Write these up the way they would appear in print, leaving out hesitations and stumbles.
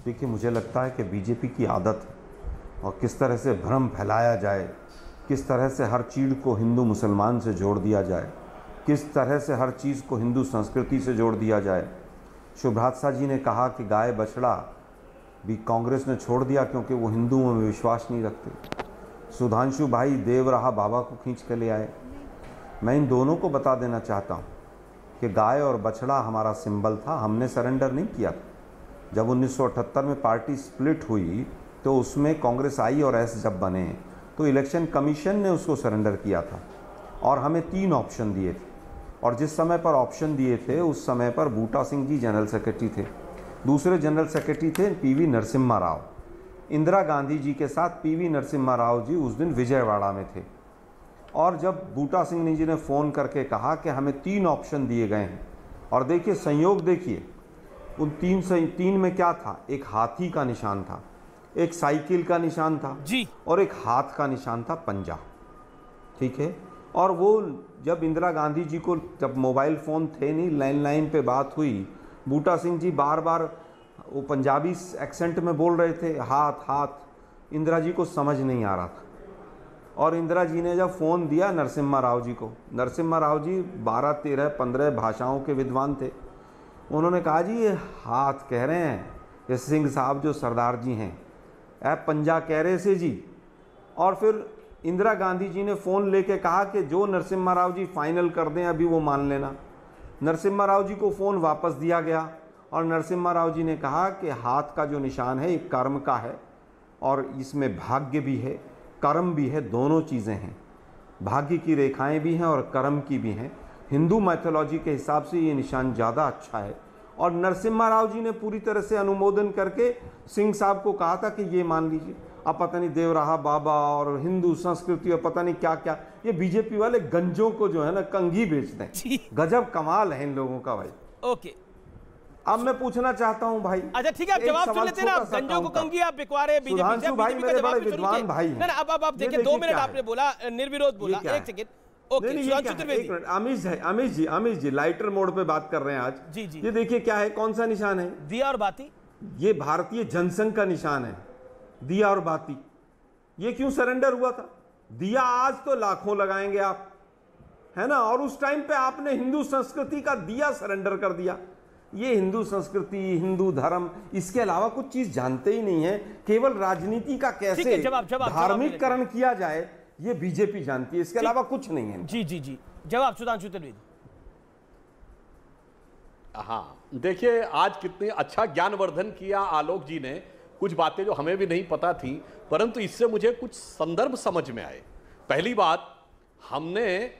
देखिए, मुझे लगता है कि बीजेपी की आदत है और किस तरह से भ्रम फैलाया जाए, किस तरह से हर चीज़ को हिंदू मुसलमान से जोड़ दिया जाए, किस तरह से हर चीज़ को हिंदू संस्कृति से जोड़ दिया जाए। शुभ्रात्सा जी ने कहा कि गाय बछड़ा भी कांग्रेस ने छोड़ दिया क्योंकि वो हिंदुओं में विश्वास नहीं रखते। सुधांशु भाई देवराहा बाबा को खींच के ले आए। मैं इन दोनों को बता देना चाहता हूँ कि गाय और बछड़ा हमारा सिंबल था, हमने सरेंडर नहीं किया था। जब 1978 में पार्टी स्प्लिट हुई तो उसमें कांग्रेस आई और एस जब बने तो इलेक्शन कमीशन ने उसको सरेंडर किया था और हमें 3 ऑप्शन दिए थे। और जिस समय पर ऑप्शन दिए थे उस समय पर बूटा सिंह जी जनरल सेक्रेटरी थे, दूसरे जनरल सेक्रेटरी थे पीवी नरसिम्हा राव। इंदिरा गांधी जी के साथ पीवी नरसिम्हा राव जी उस दिन विजयवाड़ा में थे। और जब बूटा सिंह जी ने फ़ोन करके कहा कि हमें 3 ऑप्शन दिए गए हैं, और देखिए संयोग, देखिए उन 3 में क्या था, एक हाथी का निशान था, एक साइकिल का निशान था जी, और एक हाथ का निशान था, पंजा। ठीक है। और वो जब इंदिरा गांधी जी को, जब मोबाइल फ़ोन थे नहीं, लैंडलाइन पे बात हुई, बूटा सिंह जी बार बार वो पंजाबी एक्सेंट में बोल रहे थे, हाथ हाथ। इंदिरा जी को समझ नहीं आ रहा था और इंदिरा जी ने जब फ़ोन दिया नरसिम्हा राव जी को, नरसिम्हा राव जी 12, 13, 15 भाषाओं के विद्वान थे, उन्होंने कहा जी ये हाथ कह रहे हैं, ये सिंह साहब जो सरदार जी हैं, ऐ पंजा कह रहे से जी। और फिर इंदिरा गांधी जी ने फ़ोन लेके कहा कि जो नरसिम्हा राव जी फाइनल कर दें अभी वो मान लेना। नरसिम्हा राव जी को फ़ोन वापस दिया गया और नरसिम्हा राव जी ने कहा कि हाथ का जो निशान है ये कर्म का है और इसमें भाग्य भी है, कर्म भी है, दोनों चीज़ें हैं। भाग्य की रेखाएं भी हैं और कर्म की भी हैं। हिंदू मैथोलॉजी के हिसाब से ये निशान ज़्यादा अच्छा है। और नरसिम्हा राव जी ने पूरी तरह से अनुमोदन करके सिंह साहब को कहा था कि ये मान लीजिए। अब पता नहीं देवराहा बाबा और हिंदू संस्कृति और पता नहीं क्या क्या, ये बीजेपी वाले गंजों को जो है ना कंघी बेचते हैं। गजब कमाल है इन लोगों का भाई। ओके, अब मैं पूछना चाहता हूँ भाई, अच्छा ठीक है, आप जवाब सुन लेते हैं ना। गंजों को कंघी आप बिकवारे बीजेपी से, भाई मेरे बड़े विद्वान भाई हैं। ना अब देखिए 2 मिनट आपने बोला, निर्विरोध बोला, 1 सेकंड। ओके, अमीश जी लाइटर मोड पे बात कर रहे हैं आज। जी जी, ये देखिए क्या है, कौन सा निशान है? दिया और बाती। ये भारतीय जनसंघ का निशान है, दिया और बाती। ये क्यों सरेंडर हुआ था? दिया आज तो लाखों लगाएंगे आप, है ना, और उस टाइम पे आपने हिंदू संस्कृति का दिया सरेंडर कर दिया। ये हिंदू संस्कृति, हिंदू धर्म, इसके अलावा कुछ चीज जानते ही नहीं है। केवल राजनीति का कैसे धार्मिककरण किया जाए ये बीजेपी जानती है, इसके अलावा कुछ नहीं है। जी जी जी, जवाब सुधांशु त्रिवेदी। हाँ, देखिए आज कितने अच्छा ज्ञानवर्धन किया आलोक जी ने, कुछ बातें जो हमें भी नहीं पता थी, परंतु इससे मुझे कुछ संदर्भ समझ में आए। पहली बात, हमने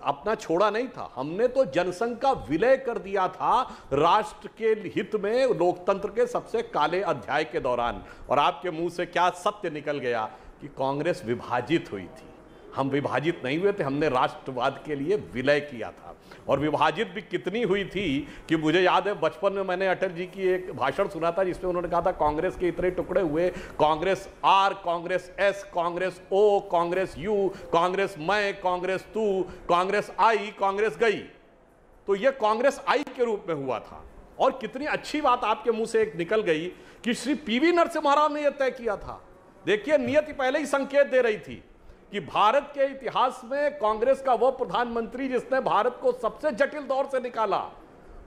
अपना छोड़ा नहीं था, हमने तो जनसंघ का विलय कर दिया था राष्ट्र के हित में, लोकतंत्र के सबसे काले अध्याय के दौरान। और आपके मुंह से क्या सत्य निकल गया कि कांग्रेस विभाजित हुई थी। हम विभाजित नहीं हुए थे, हमने राष्ट्रवाद के लिए विलय किया था। और विभाजित भी कितनी हुई थी कि मुझे याद है बचपन में मैंने अटल जी की एक भाषण सुना था जिसमें उन्होंने कहा था कांग्रेस के इतने टुकड़े हुए, Congress R, Congress S, Congress O, Congress U, Congress मैं, कांग्रेस तू, कांग्रेस आई, कांग्रेस गई। तो यह कांग्रेस आई के रूप में हुआ था। और कितनी अच्छी बात आपके मुंह से एक निकल गई कि श्री पीवी नरसिम्हा राव ने यह तय किया था। देखिए, नियति पहले ही संकेत दे रही थी कि भारत के इतिहास में कांग्रेस का वो प्रधानमंत्री जिसने भारत को सबसे जटिल दौर से निकाला,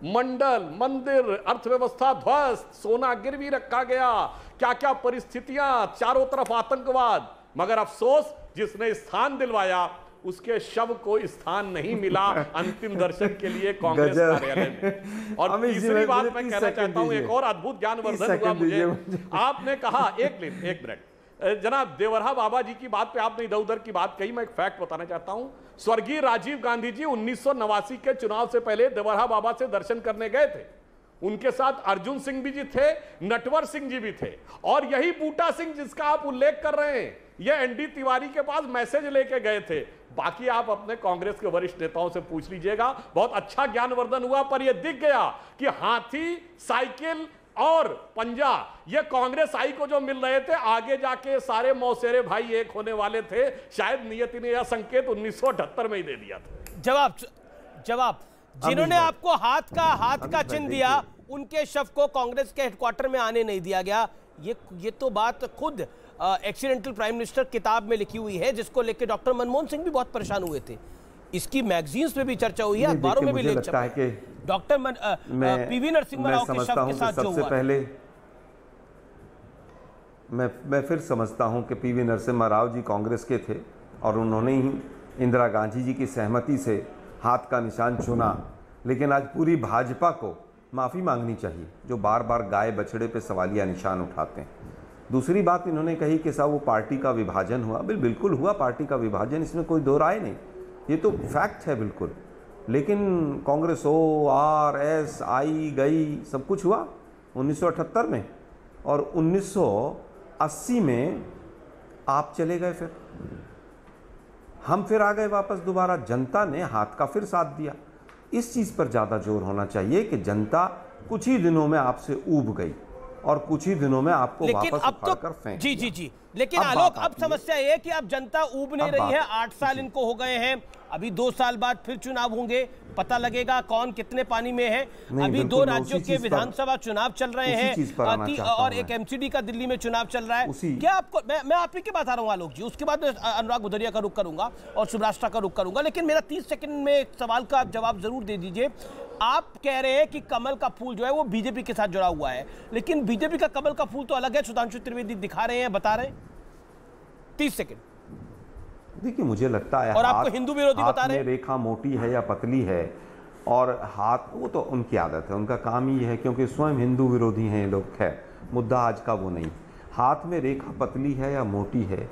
मंडल, मंदिर, अर्थव्यवस्था ध्वस्त, सोना गिरवी रखा गया, क्या क्या परिस्थितियां, चारों तरफ आतंकवाद, मगर अफसोस जिसने स्थान दिलवाया उसके शव को स्थान नहीं मिला अंतिम दर्शन के लिए कांग्रेस कार्यालय में। और तीसरी बात मैं कहना चाहता हूं, एक और अद्भुत ज्ञानवर्धन हुआ मुझे। आपने कहा, एक मिनट, जनाब देवराहा बाबा जी की बात पे आपने इधर उधर की बात कही, मैं एक फैक्ट बताना चाहता हूं। स्वर्गीय राजीव गांधी जी 1989 के चुनाव से पहले देवराहा बाबा से दर्शन करने गए थे। उनके साथ अर्जुन सिंह भी जी थे, नटवर सिंह जी भी थे, और यही बूटा सिंह जिसका आप उल्लेख कर रहे हैं, ये एनडी तिवारी के पास मैसेज लेके गए थे। बाकी आप अपने कांग्रेस के वरिष्ठ नेताओं से पूछ लीजिएगा। बहुत अच्छा ज्ञानवर्धन हुआ, पर यह दिख गया कि हाथी, साइकिल और पंजा, ये कांग्रेस आई को जो मिल रहे थे, आगे जाके सारे मौसेरे भाई एक होने वाले थे। शायद नियति ने यह संकेत 1978 में ही दे दिया था। जवाब जिन्होंने आपको हाथ का चिन्ह दिया उनके शव को कांग्रेस के हेडक्वार्टर में आने नहीं दिया गया। ये तो बात खुद एक्सीडेंटल प्राइम मिनिस्टर किताब में लिखी हुई है, जिसको लेकर डॉक्टर मनमोहन सिंह भी बहुत परेशान हुए थे। इसकी मैगजीन्स में भी चर्चा हुई है, अखबारों में भी लेख छपा है। डॉक्टर पीवी नरसिम्हा राव के शव के साथ जो हुआ, पहले मैं फिर समझता हूं कि पीवी नरसिम्हा राव जी कांग्रेस के थे और उन्होंने ही इंदिरा गांधी जी की सहमति से हाथ का निशान चुना, लेकिन आज पूरी भाजपा को माफ़ी मांगनी चाहिए जो बार बार गाय बछड़े पे सवालिया निशान उठाते हैं। दूसरी बात इन्होंने कही कि साहब वो पार्टी का विभाजन हुआ। बिल्कुल हुआ पार्टी का विभाजन, इसमें कोई दो राय नहीं, ये तो फैक्ट है बिल्कुल। लेकिन कांग्रेस ORS आई गई, सब कुछ हुआ 1978 में, और 1980 में आप चले गए, फिर हम फिर आ गए वापस दोबारा। जनता ने हाथ का फिर साथ दिया। इस चीज़ पर ज़्यादा जोर होना चाहिए कि जनता कुछ ही दिनों में आपसे ऊब गई और कुछ ही दिनों में आपको वापस उखाड़कर फेंक दिया। जी। लेकिन आलोक, अब समस्या ये है कि अब जनता ऊब नहीं रही है। 8 साल इनको हो गए हैं, अभी 2 साल बाद फिर चुनाव होंगे, पता लगेगा कौन कितने पानी में है। अभी 2 राज्यों के विधानसभा चुनाव चल रहे हैं और एक MCD का दिल्ली में चुनाव चल रहा है। क्या आपको, मैं आप ही के बात आ रहा हूँ आलोक जी, उसके बाद अनुराग भदौरिया का रुख करूंगा और सुब्राष्ट्रा का रुख करूंगा। लेकिन मेरा 30 सेकंड में एक सवाल का जवाब जरूर दे दीजिए। आप कह रहे हैं कि कमल का फूल जो है वो बीजेपी के साथ जुड़ा हुआ है, लेकिन बीजेपी का कमल का फूल तो अलग है। सुधांशु त्रिवेदी दिखा रहे हैं, बता रहे हैं। 30 सेकंड। देखिए, मुझे लगता है और आपको हिंदू विरोधी बता रहे हैं। रेखा मोटी है या पतली है, और हाथ, वो तो उनकी आदत है, उनका काम ही है, क्योंकि स्वयं हिंदू विरोधी हैं ये लोग। खैर, मुद्दा आज का वो नहीं। हाथ में रेखा पतली है या मोटी है,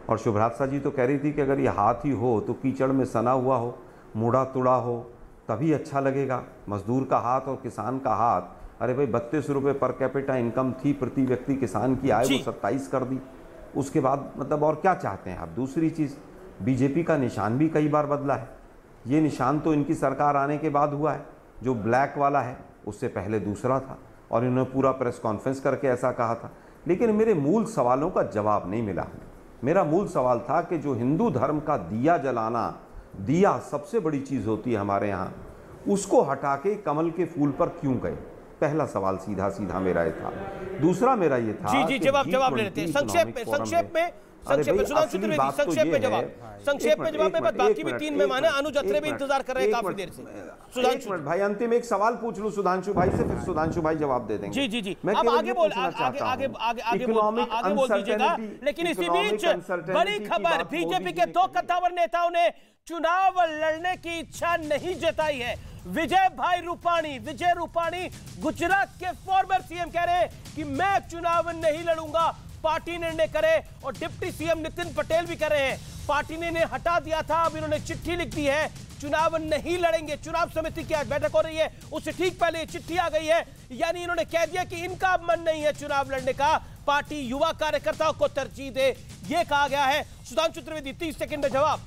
और शुभ्रात्सा जी तो कह रही थी कि अगर ये हाथ ही हो तो कीचड़ में सना हुआ हो, मुड़ा तुड़ा हो, तभी अच्छा लगेगा। मजदूर का हाथ और किसान का हाथ, अरे भाई 32 रुपये पर कैपिटा इनकम थी प्रति व्यक्ति किसान की आय, वो 27 कर दी। उसके बाद मतलब और क्या चाहते हैं आप? दूसरी चीज़, बीजेपी का निशान भी कई बार बदला है। ये निशान तो इनकी सरकार आने के बाद हुआ है, जो ब्लैक वाला है उससे पहले दूसरा था, और इन्होंने पूरा प्रेस कॉन्फ्रेंस करके ऐसा कहा था। लेकिन मेरे मूल सवालों का जवाब नहीं मिला। मेरा मूल सवाल था कि जो हिंदू धर्म का दिया जलाना, दिया सबसे बड़ी चीज़ होती है हमारे यहाँ, उसको हटा के कमल के फूल पर क्यों गए? पहला सवाल सीधा सीधा मेरा ये था। दूसरा मेरा ये था, जी जवाब ले लेते हैं संक्षेप में सुधांशु त्रिवेदी, संक्षेप में जवाब में बाकी भी 3 मेहमान हैं। अनुज अत्रे भी इंतजार कर रहे हैं काफी देर से। सुधांशु भाई, अंतिम एक सवाल पूछ लूं सुधांशु भाई से, फिर सुधांशु भाई जवाब दे देंगे। जी मैं अब आगे बोल दीजिएगा। लेकिन इसी बीच बड़ी खबर, बीजेपी के 2 कद्दावर नेताओं ने चुनाव लड़ने की इच्छा नहीं जताई है। विजय रूपाणी गुजरात के फॉर्मर सीएम कह रहे हैं कि मैं चुनाव नहीं लड़ूंगा, पार्टी निर्णय करे। और डिप्टी सीएम नितिन पटेल भी कह रहे हैं पार्टी ने इन्हें हटा दिया था, अब इन्होंने चिट्ठी लिख दी है, चुनाव नहीं लड़ेंगे। चुनाव समिति की आज बैठक हो रही है, उससे ठीक पहले चिट्ठी आ गई है, यानी इन्होंने कह दिया कि इनका मन नहीं है चुनाव लड़ने का, पार्टी युवा कार्यकर्ताओं को तरजीह दे, ये कहा गया है। सुधांशु त्रिवेदी, 30 सेकंड में जवाब।